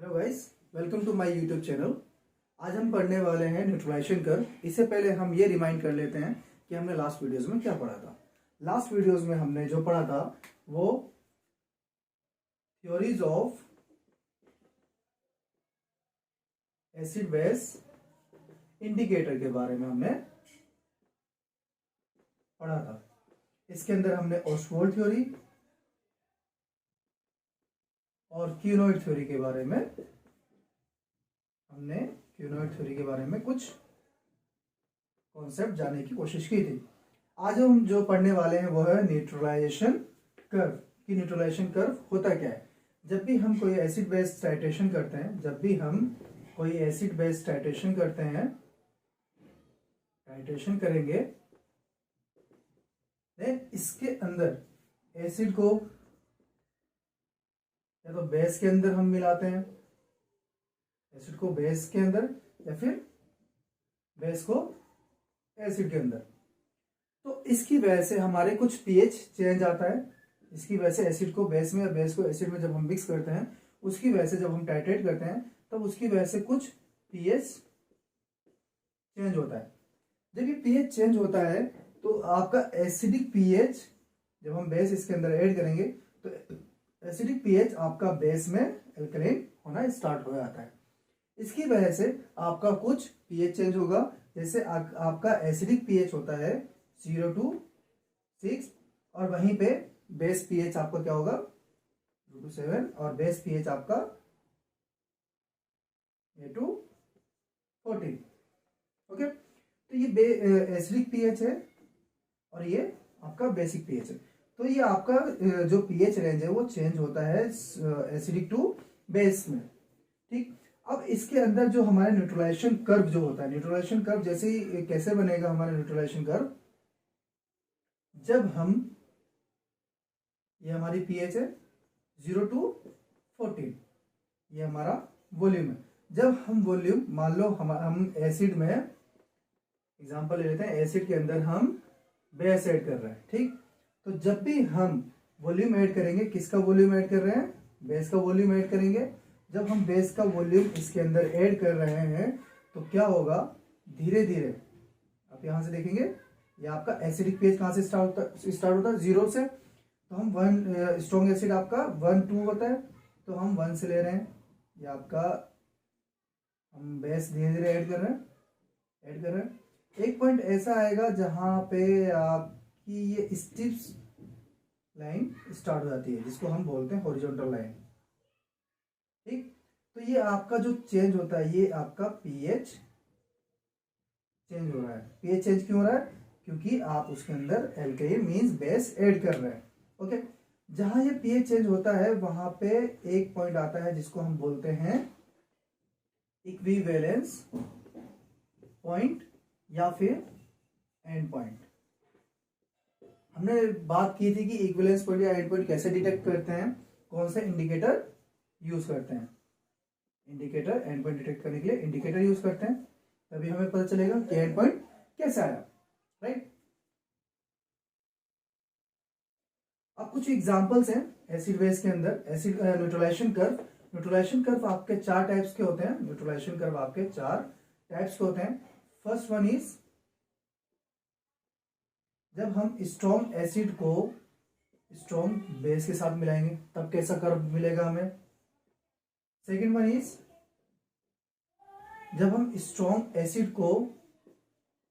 Hello guys, welcome to my YouTube channel. आज हम पढ़ने वाले हैं न्यूट्रलाइजेशन कर्व। इससे पहले हम ये रिमाइंड कर लेते हैं कि हमने लास्ट वीडियोस में क्या पढ़ा था। लास्ट वीडियोस में हमने जो पढ़ा था वो theories of acid base indicator के बारे में हमने पढ़ा था। इसके अंदर हमने ऑस्वाल्ड थ्योरी और क्यूनॉइड थ्योरी के बारे में कुछ कॉन्सेप्ट जानने की कोशिश की थी। आज हम जो पढ़ने वाले हैं वो है न्यूट्रलाइजेशन कर्व। कि न्यूट्रलाइजेशन कर्व होता क्या है। जब भी हम कोई एसिड बेस टाइट्रेशन करते हैं, टाइट्रेशन करेंगे, इसके अंदर एसिड को या तो बेस के अंदर हम मिलाते हैं, एसिड को बेस के अंदर, या फिर बेस को एसिड के अंदर। तो इसकी वजह से हमारे कुछ पीएच चेंज आता है। इसकी वजह से एसिड को बेस में और बेस को एसिड में जब हम मिक्स करते हैं, उसकी वजह से जब हम टाइट्रेट करते हैं तब उसकी वजह से कुछ पीएच चेंज होता है। जब ये पीएच चेंज होता है तो आपका एसिडिक पीएच, जब हम बेस इसके अंदर ऐड करेंगे तो एसिडिक पीएच आपका बेस में एल्कलाइन होना स्टार्ट हो जाता है। इसकी वजह से आपका कुछ पीएच चेंज होगा। जैसे आपका एसिडिक पीएच होता है 0 to 6 और वहीं पे बेस पीएच आपका क्या होगा 2 to 7 और बेस पीएच आपका 8 to 14। ओके, तो ये एसिडिक पीएच है और ये आपका बेसिक पीएच है। तो ये आपका जो पीएच रेंज है वो चेंज होता है एसिडिक टू बेस में। ठीक, अब इसके अंदर जो हमारा न्यूट्रलाइजेशन कर्व जो होता है, न्यूट्रलाइजेशन कर्व जैसे ही कैसे बनेगा हमारा न्यूट्रलाइजेशन कर्व, जब हम, ये हमारी पीएच है 0 to 14, ये हमारा वॉल्यूम है। जब हम वॉल्यूम, मान लो हम एसिड में एग्जांपल ले लेते हैं, एसिड के अंदर हम बेस ऐड कर रहे हैं। ठीक, तो जब भी हम वॉल्यूम ऐड करेंगे, किसका वॉल्यूम ऐड कर रहे हैं, बेस का वॉल्यूम ऐड करेंगे। जब हम बेस का वॉल्यूम इसके अंदर ऐड कर रहे हैं तो क्या होगा, धीरे धीरे आप यहां से देखेंगे, ये आपका एसिडिक पीएच कहां से स्टार्ट होता है 0 से। तो हम 1 स्ट्रॉन्ग एसिड आपका 1 2 होता है, तो हम 1 से ले रहे हैं। ये आपका हम बेस धीरे धीरे ऐड कर रहे हैं। एक पॉइंट ऐसा आएगा जहां पे आपकी ये स्टिप्स लाइन स्टार्ट हो जाती है, जिसको हम बोलते हैं हॉरिजॉन्टल लाइन। ठीक, तो ये आपका जो चेंज होता है, ये आपका पीएच चेंज हो रहा है। पीएच चेंज क्यों हो रहा है, क्योंकि आप उसके अंदर एल्काइल मींस बेस ऐड कर रहे हैं। ओके, जहां ये पीएच चेंज होता है वहां पे एक पॉइंट आता है जिसको हम बोलते हैं इक्विवेलेंस पॉइंट या फिर एंड पॉइंट। हमने बात की थी कि इक्विवेलेंस पॉइंट या एंड पॉइंट कैसे डिटेक्ट करते हैं, कौन सा इंडिकेटर यूज करते हैं। इंडिकेटर, एंड पॉइंट डिटेक्ट करने के लिए इंडिकेटर यूज करते हैं, तभी हमें पता चलेगा कि एंड पॉइंट कैसे आया। राइट, अब कुछ एग्जांपल्स हैं एसिड बेस के अंदर। एसिड न्यूट्रलाइजेशन कर्व आपके 4 टाइप्स के होते हैं। न्यूट्रलाइजेशन कर्व आपके 4 टाइप्स के होते हैं। फर्स्ट वन इज, जब हम स्ट्रॉन्ग एसिड को स्ट्रॉन्ग बेस के साथ मिलाएंगे तब कैसा कर्व मिलेगा हमें। सेकेंड वन इज, जब हम स्ट्रॉन्ग एसिड को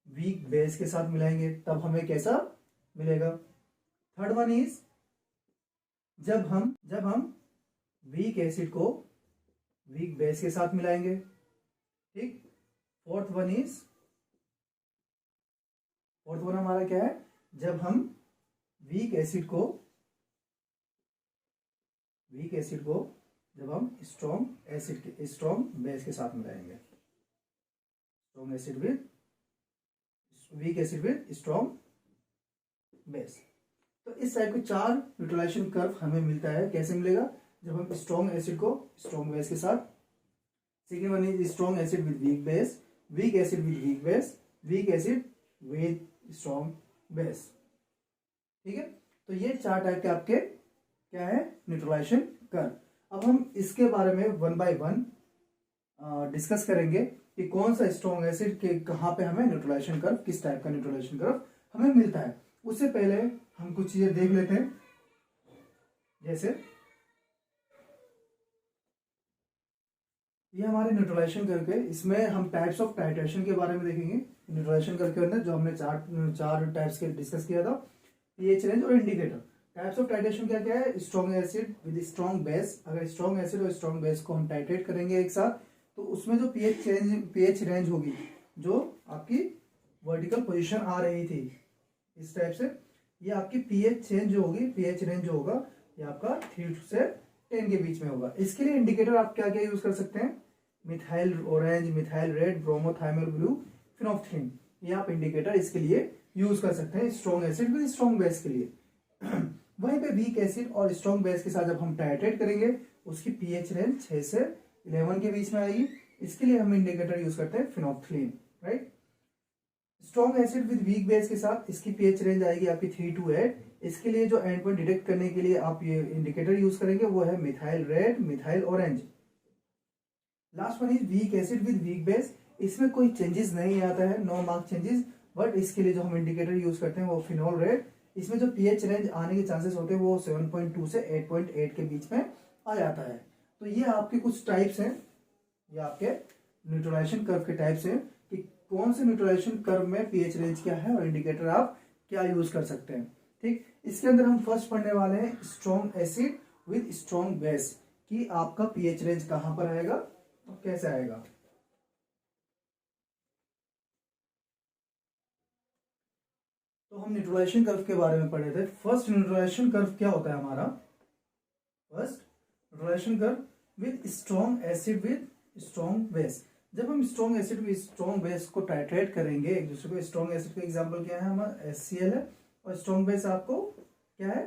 वीक बेस के साथ मिलाएंगे तब हमें कैसा मिलेगा। थर्ड वन इज, जब हम वीक एसिड को वीक बेस के साथ मिलाएंगे। ठीक, फोर्थ वन हमारा क्या है, जब हम वीक एसिड को जब हम स्ट्रॉन्ग बेस के साथ मिलाएंगे। Strong acid with weak acid with strong base. तो इस टाइप के 4 न्यूट्रलाइजेशन कर्व हमें मिलता है। कैसे मिलेगा, जब हम स्ट्रॉन्ग एसिड को स्ट्रॉन्ग बेस के साथ। Second one is strong acid with weak base, weak acid with weak base, weak acid with strong base. ठीक है, तो ये 4 टाइप के आपके क्या है न्यूट्रलाइजेशन कर्व। अब हम इसके बारे में वन बाय वन डिस्कस करेंगे कि कौन सा स्ट्रॉन्ग एसिड के कहाँ पे हमें न्यूट्रलाइजेशन कर्व, किस टाइप का न्यूट्रलाइजेशन कर्व हमें मिलता है। उससे पहले हम कुछ चीजें देख लेते हैं। जैसे ये हमारे न्यूट्रलाइजेशन कर्व के, इसमें हम टाइप्स ऑफ टाइट्रेशन के बारे में देखेंगे। न्यूट्रलाइजेशन कर्व के अंदर जो हमने चार टाइप्स के डिस्कस किया था, पीएच रेंज और इंडिकेटर। टाइप्स ऑफ टाइट्रेशन क्या क्या है? Strong acid with strong base. अगर स्ट्रॉन्ग एसिड और स्ट्रॉन्ग बेस को हम टाइट्रेट करेंगे एक साथ, तो उसमें जो पीएच रेंज होगी, जो आपकी वर्टिकल पोजीशन आ रही थी इस टाइप से, ये आपकी पीएच चेंज जो होगी, पीएच रेंज जो होगा, ये आपका 3 से 10 के बीच में होगा। इसके लिए इंडिकेटर आप क्या क्या यूज कर सकते हैं? Methyl orange, methyl red, bromothymol blue, phenolphthalein, ये आप इंडिकेटर इसके लिए यूज कर सकते हैं strong acid with strong base के लिए। वहीं पे वीक एसिड और स्ट्रॉन्ग बेस के साथ जब हम टाइट्रेट करेंगे, उसकी पीएच रेंज 6 से 11 के बीच में आएगी। इसके लिए हम इंडिकेटर यूज करते हैं phenolphthalein, right. Strong acid with weak base के साथ इसकी पीएच रेंज आएगी आपकी 3 to 8। इसके लिए जो एंड पॉइंट डिटेक्ट करने के लिए आप ये इंडिकेटर यूज करेंगे वो है methyl red, methyl orange. Last one is weak acid with weak base. इसमें कोई चेंजेस नहीं आता है, नो मार्क चेंजेस, बट इसके लिए जो हम इंडिकेटर यूज करते हैं वो फिनोल रेड। इसमें जो पीएच रेंज आने के चांसेस होते हैं वो 7.2 से 8.8 के बीच में आ जाता है। तो ये आपके कुछ टाइप्स हैं, ये आपके न्यूट्रलाइजेशन कर्व के टाइप्स हैं कि कौन से न्यूट्रलाइजेशन कर्व में पीएच रेंज क्या है और इंडिकेटर आप क्या यूज कर सकते हैं। ठीक, इसके अंदर हम फर्स्ट पढ़ने वाले हैं strong acid with strong base कि आपका पीएच रेंज कहां पर आएगा और कैसे आएगा। तो हम न्यूट्रलाइजेशन कर्व के बारे में पढ़े थे। फर्स्ट न्यूट्रलाइजेशन कर्व क्या होता है हमारा? First neutralization curve with strong acid with strong base. जब हम strong acid with strong base को टाइट्रेट करेंगे एक दूसरे को, स्ट्रॉन्ग एसिड का एग्जांपल क्या है हमारा? HCl है, और स्ट्रॉन्ग बेस आपको क्या है?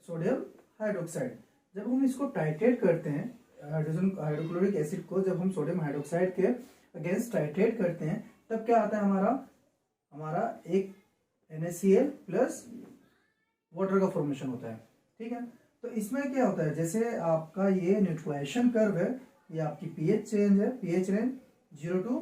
Sodium hydroxide. जब हम इसको टाइट्रेट करते हैं, हाइड्रोक्लोरिक एसिड को जब हम सोडियम हाइड्रोक्साइड के अगेंस्ट टाइट्रेट करते हैं, तब क्या आता है हमारा एक NaCl प्लस वाटर का फॉर्मेशन होता है। ठीक है, तो इसमें क्या होता है, जैसे आपका ये न्यूट्रलाइजेशन कर्व है, ये आपकी पीएच चेंज है, पीएच रेंज 0 to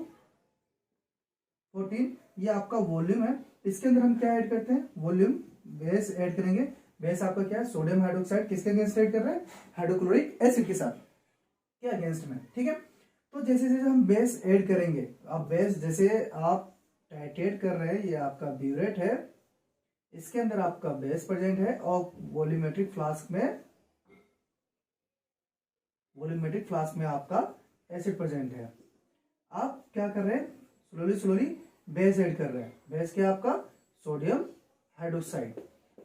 14, ये आपका वॉल्यूम है। इसके अंदर हम क्या ऐड करते हैं? वॉल्यूम बेस ऐड करेंगे। बेस आपका क्या है? Sodium hydroxide. किसके अगेंस्ट ऐड कर रहे हैं? हाइड्रोक्लोरिक एसिड के साथ के अगेंस्ट में। ठीक है, तो जैसे जैसे हम बेस ऐड करेंगे, अब बेस जैसे आप टाइट्रेट कर रहे हैं, ये आपका ब्यूरेट है, इसके अंदर आपका बेस प्रेजेंट है और वॉल्यूमेट्रिक फ्लास्क में आपका एसिड प्रेजेंट है। आप क्या कर रहे हैं? स्लोली बेस ऐड कर रहे हैं। बेस क्या आपका? Sodium hydroxide.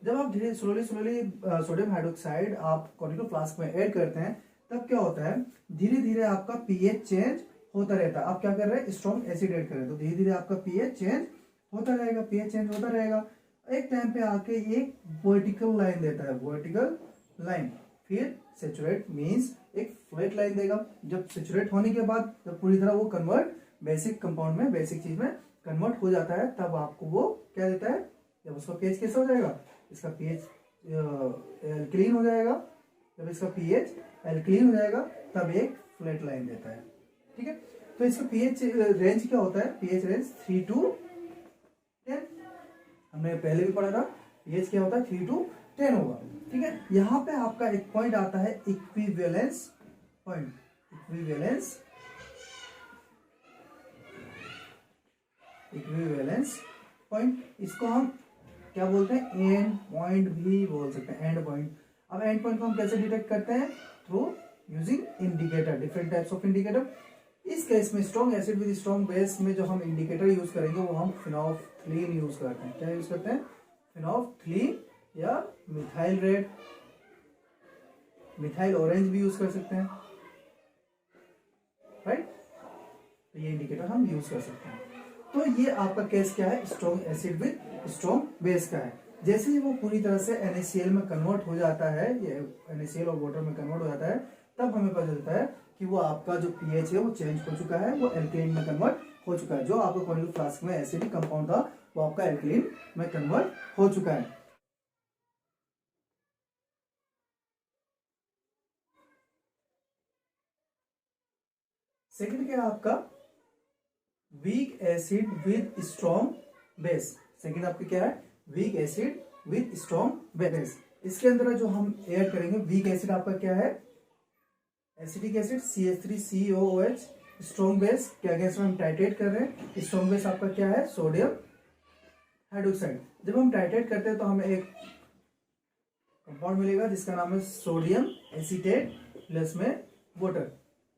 जब आप धीरे स्लोली सोडियम हाइड्रोक्साइड आप कॉनिकल फ्लास्क में ऐड करते हैं, तब क्या होता है? धीरे धीरे आपका पीएच चेंज होता रहता है। आप क्या कर रहे हैं? स्ट्रॉन्ग एसिड ऐड कर रहे हैं, तो धीरे धीरे आपका पीएच चेंज होता रहेगा, पीएच चेंज होता रहेगा। एक टाइम पे आके एक वर्टिकल लाइन देता है, वर्टिकल लाइन। फिर सेचुरेट मींस एक फ्लैट लाइन देगा। जब सेचुरेट होने के बाद जब पूरी तरह वो कन्वर्ट बेसिक कंपाउंड में, बेसिक चीज में कन्वर्ट हो जाता है, तब आपको वो क्या देता है? जब उसका पीएच कैसा हो जाएगा? इसका पीएच एल्कलीन हो जाएगा। जब इसका पीएच एल्कलीन हो जाएगा, तब एक फ्लैट लाइन देता है। ठीक है, तो इसका पीएच रेंज क्या होता है? PH range 3 to 10। हमने पहले भी पढ़ा था, पीएच क्या होता है? 3 to 10 होगा। ठीक है, यहाँ पे आपका एक पॉइंट आता है इक्विवेलेंस पॉइंट। इक्विवेलेंस पॉइंट, इसको हम क्या बोलते हैं? एंड पॉइंट भी बोल सकते हैं, एंड पॉइंट। अब एंड पॉइंट को हम कैसे डिटेक्ट करते हैं? Through using indicator, different types of indicator. इस केस में strong acid with strong base में जो हम इंडिकेटर यूज करेंगे वो हम फिनोफ्थलीन यूज करते हैं। क्या यूज करते हैं? फिनोफ्थलीन या मिथाइल रेड, मिथाइल ऑरेंज भी यूज कर सकते हैं, राइट। तो ये इंडिकेटर हम यूज कर सकते हैं। तो ये आपका केस क्या है? Strong acid with strong base का है। जैसे ही वो पूरी तरह से NaCl में कन्वर्ट हो जाता है, ये NaCl और वाटर में कन्वर्ट हो जाता है, तब हमें पता चलता है कि वो आपका जो पीएच है वो चेंज हो चुका है, वो एल्कलीन में कन्वर्ट हो चुका है। जो आपका कॉनिकल फ्लास्क में एसिडिक कंपाउंड था, वो आपका एल्कलीन में कन्वर्ट हो चुका है। सेकंड क्या है आपका weak acid with strong base. Second आपका क्या है weak acid with strong base. इसके अंदर जो हम ऐड करेंगे वीक एसिड आपका क्या है acetic acid CH3COOH। Strong base के अगेंस्ट में हम टाइट्रेट कर रहे हैं। स्ट्रॉन्ग बेस आपका क्या है सोडियम हाइड्रोक्साइड। जब हम टाइट्रेट करते हैं तो हमें एक कंपाउंड मिलेगा जिसका नाम है सोडियम एसीटेट प्लस में वाटर।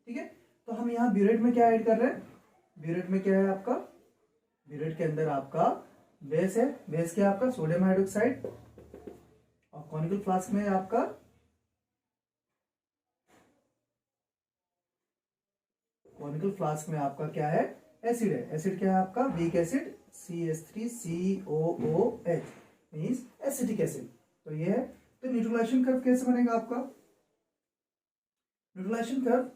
ठीक है, तो हम यहाँ ब्यूरेट में क्या ऐड कर रहे हैं, ब्यूरेट में क्या है आपका, ब्यूरेट के अंदर आपका बेस है। बेस क्या है आपका सोडियम हाइड्रोक्साइड और कॉनिकल फ्लास्क में आपका कॉनिकल फ्लास्क में आपका क्या है एसिड है। एसिड क्या है आपका weak acid CH3COOH means acetic acid. तो ये है। तो न्यूट्रलाइजेशन कर्व कैसे बनेगा आपका, न्यूट्रलाइजेशन कर्व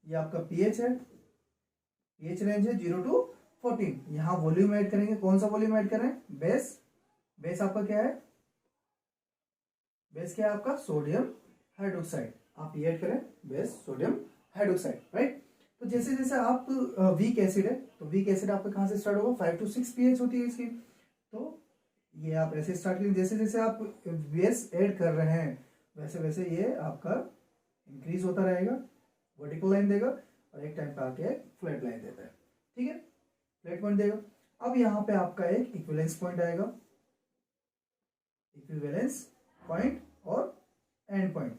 ये आपका पीएच है, पीएच रेंज है 0 to 14। यहां वॉल्यूम ऐड करेंगे, कौन सा वॉल्यूम ऐड करें बेस। बेस आपका क्या है, बेस क्या है आपका सोडियम हाइड्रोक्साइड। आप ये ऐड करें बेस सोडियम हाइड्रोक्साइड राइट। तो जैसे जैसे आप वीक एसिड है तो वीक एसिड आपका कहां से स्टार्ट होगा 5 to 6 पीएच होती है इसकी। तो ये आप ऐसे स्टार्ट करें, जैसे जैसे आप बेस ऐड कर रहे हैं वैसे वैसे ये आपका इंक्रीज होता रहेगा, वर्टिकल लाइन देगा और एक टाइम पे आके फ्लैट लाइन देता है। ठीक है, फ्लैट पॉइंट देगा। अब यहाँ पे आपका एक इक्विवेलेंस पॉइंट आएगा, इक्विवेलेंस पॉइंट और एंड पॉइंट।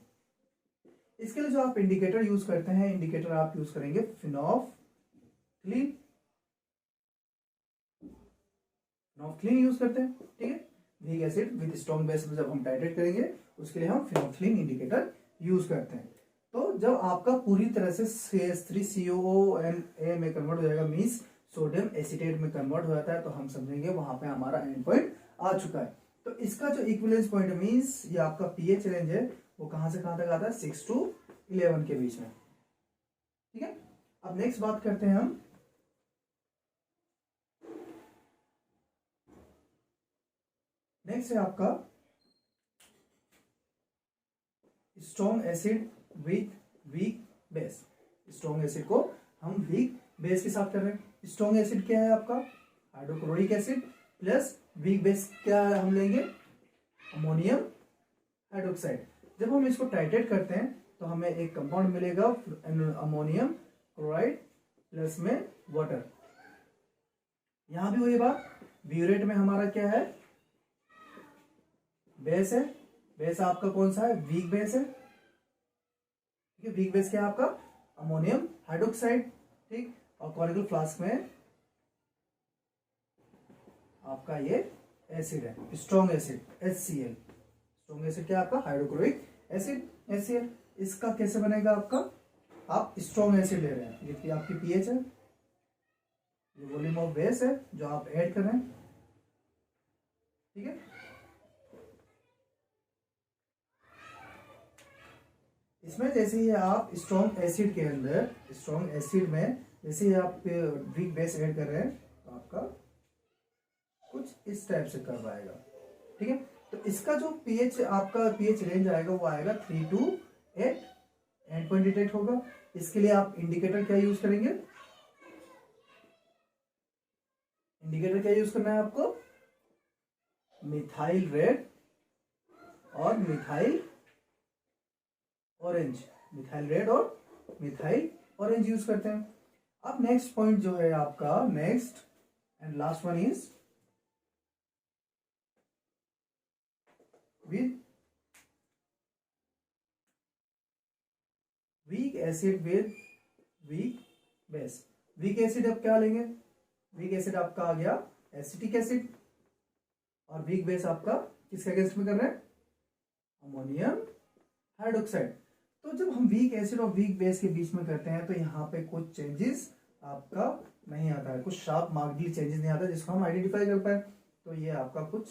इसके लिए जो आप इंडिकेटर यूज करते हैं, इंडिकेटर आप यूज करेंगे फिनोल्फथलीन, फिनोल्फथलीन यूज करते हैं। ठीक है, weak acid with strong base में जब हम टाइट्रेट करेंगे उसके लिए हम फिनोल्फथलीन इंडिकेटर यूज करते हैं। तो जब आपका पूरी तरह से CH3COONA में कन्वर्ट हो जाएगा मींस सोडियम एसीटेट में कन्वर्ट हो जाता है तो हम समझेंगे वहां पे हमारा एंड पॉइंट आ चुका है। तो इसका जो इक्विवेलेंस पॉइंट मींस ये आपका पीएच रेंज है वो कहां से कहां तक आता है 6 to 11 के बीच में। ठीक है, अब नेक्स्ट बात करते हैं हम नेक्स्ट है आपका strong acid with weak base. Strong acid को हम वीक बेस के साथ कर रहे हैं। स्ट्रॉन्ग एसिड क्या है आपका hydrochloric acid plus weak base क्या हम लेंगे अमोनियम हाइड्रोक्साइड। जब हम इसको टाइट्रेट करते हैं तो हमें एक कंपाउंड मिलेगा अमोनियम क्लोराइड प्लस में वाटर। यहां भी वही बात, ब्यूरेट में हमारा क्या है बेस है। बेस आपका कौन सा है वीक बेस है। ठीक है, वीक बेस क्या है आपका अमोनियम हाइड्रोक्साइड। ठीक, और कॉनिकल फ्लास्क में आपका ये एसिड है strong acid HCl। Strong acid क्या आपका हाइड्रोक्लोरिक एसिड HCl। इसका कैसे बनेगा आपका, आप स्ट्रॉन्ग एसिड ले रहे हैं, ये आपकी पीएच है, ये वॉल्यूम ऑफ बेस है जो आप ऐड कर रहे हैं। ठीक है, इसमें जैसे ही आप स्ट्रॉन्ग एसिड के अंदर स्ट्रॉन्ग एसिड में जैसे ही आप वीक बेस ऐड कर रहे हैं तो आपका कुछ इस टाइप से कर्व आएगा। ठीक है, तो इसका जो पीएच आपका पीएच रेंज आएगा वो आएगा 3 to 8 एंड पॉइंट डिटेक्ट होगा। इसके लिए आप इंडिकेटर क्या यूज करेंगे, इंडिकेटर क्या यूज करना है आपको मिथाइल रेड और मिथाइल ऑरेंज। मिथाइल रेड और मिथाइल ऑरेंज यूज करते हैं। अब नेक्स्ट पॉइंट जो है आपका next and last one is with weak acid with weak base। weak acid अब क्या लेंगे, weak acid आपका आ गया एसिटिक एसिड और weak base आपका किसके अगेंस्ट में कर रहे हैं अमोनियम हाइड्रोक्साइड। तो जब हम weak acid और weak base के बीच में करते हैं तो यहाँ पे कुछ चेंजेस आपका नहीं आता है, कुछ शार्प मार्कली चेंजेस नहीं आता जिसको हम आइडेंटिफाई कर पाए। तो ये आपका कुछ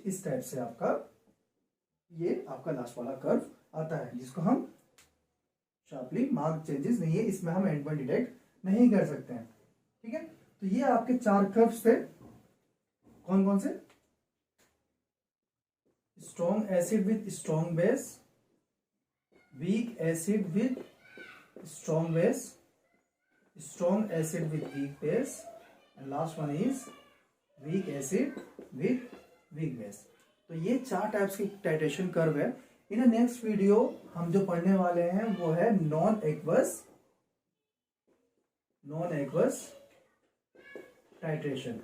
इस टाइप से आपका ये आपका लास्ट वाला कर्व आता है जिसको हम शार्पली मार्क चेंजेस नहीं है, इसमें हम एंड पॉइंट डिटेक्ट नहीं कर सकते हैं। ठीक है, तो ये आपके 4 कर्व्स थे। कौन कौन से, strong acid with strong base, weak acid with strong base, strong acid with weak base, and last one is weak acid with weak base. तो ये 4 टाइप्स की टाइट्रेशन कर्व है. इन नेक्स्ट वीडियो हम जो पढ़ने वाले हैं वो है नॉन एक्वस टाइट्रेशन.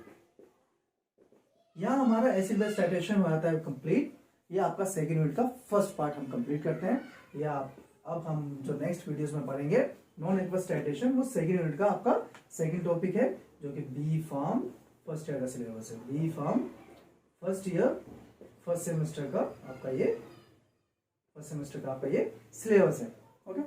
यहाँ हमारा एसिड बेस टाइट्रेशन हो जाता है कंप्लीट. ये आपका सेकेंड यूनिट का फर्स्ट पार्ट हम कंप्लीट करते हैं. या अब हम जो नेक्स्ट वीडियोस में पढ़ेंगे नॉन एक्वस टाइट्रेशन, वो सेकेंड यूनिट का आपका सेकेंड टॉपिक है, जो कि बी फार्म फर्स्ट ईयर का सिलेबस है. B pharm first year first semester का आपका ये सिलेबस है. ओके.